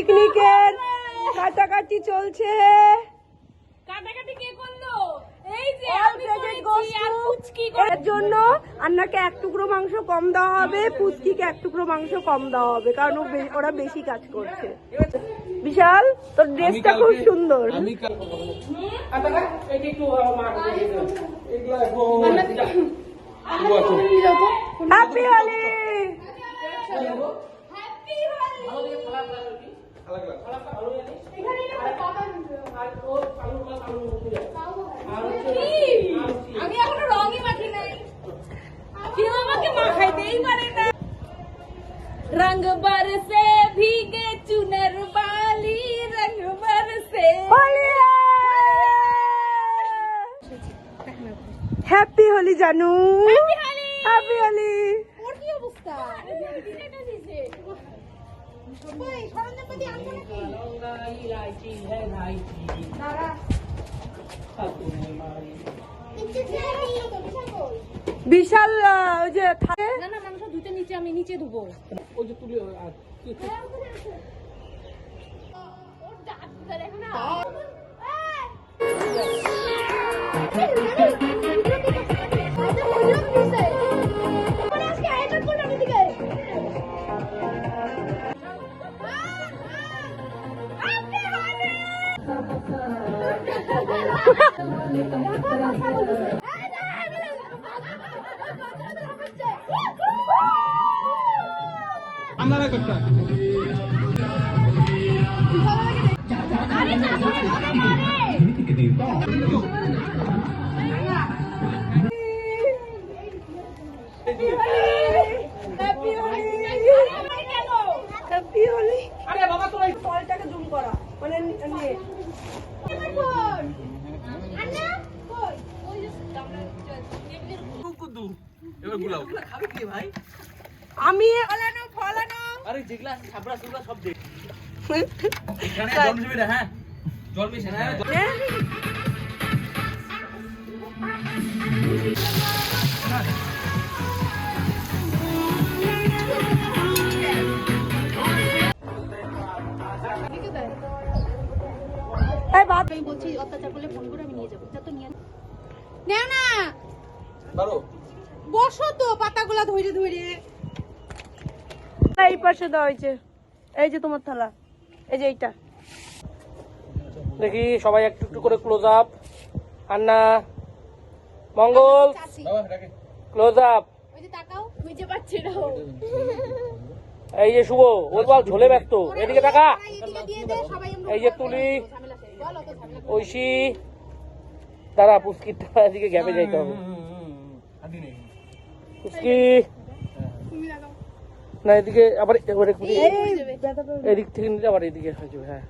পিকনিকের কাটাকাটি চলছে। কাটাকাটি কে করলো? এই যে এর জন্য আন্নাকে এক টুকরো মাংস কম দেওয়া হবে, পুচকিকে এক টুকরো মাংস কম দেওয়া হবে, কারণ ওরা বেশি কাজ করছে। বিশাল, তোর ড্রেসটা খুব সুন্দর। হ্যাপি হোলি। আমি এখনো রঙই মাখি নাই, কেউ আমাকে মাখাইতেই পারে না। रंग बरसे भीगे चुनर वाली, रंग बरसे। হ্যাপি হোলি জানু, হ্যাপি হোলি। ওর কি অবস্থা? বিশাল ওই যে থাকে না না, মাংস ধুতে নিচে, আমি নিচে ধুবো। ওই যে তুলে ওর দাঁতটা দেখো না। আপনারা করতে হ্যাপি হোলি। আরে বাবা তোরা ফলটাকে জুম করা, মানে নিয়ে কুকুদু এবার গুলাও খাবে কি ভাই? আমি ফলানো ফলানো। আরে যেগুলা ছাবড়া সুবড়া সব দে এখানে জল মিশবে না। হ্যাঁ জল মিশে না। আমি বলছি অত্যাচার করলে ফোন করে আমি নিয়ে যাবো, যা তো নিয়ে নেও না। বারো বসো তো পাতাগুলা ধরে ধরে। এই পাশে দেওয়া হয়েছে, এই যে তোমার থালা, এই যে এইটা। দেখি সবাই একটু একটু করে ক্লোজ আপ। আন্না, মঙ্গল, বাবা ডাকে ক্লোজ আপ। ওই যে তাকাও, বুঝতে পারছি না। এই যে শুভ, ওর বল ঝোলে ব্যক্ত, এদিকে তাকা। এদিকে দিয়ে দে, সবাই আমরা এই যে তুলি, ঝামেলা শেষ। বলো তো ঝামেলা। ঐশী, দাঁড়া পুস্কিটা এদিকে গ্যাপে যাইতে হবে। আদি নেই পুস্কি না, এদিকে আবার এবারে এদিক থেকে নিলে আবার এদিকে হয়ে যাবে। হ্যাঁ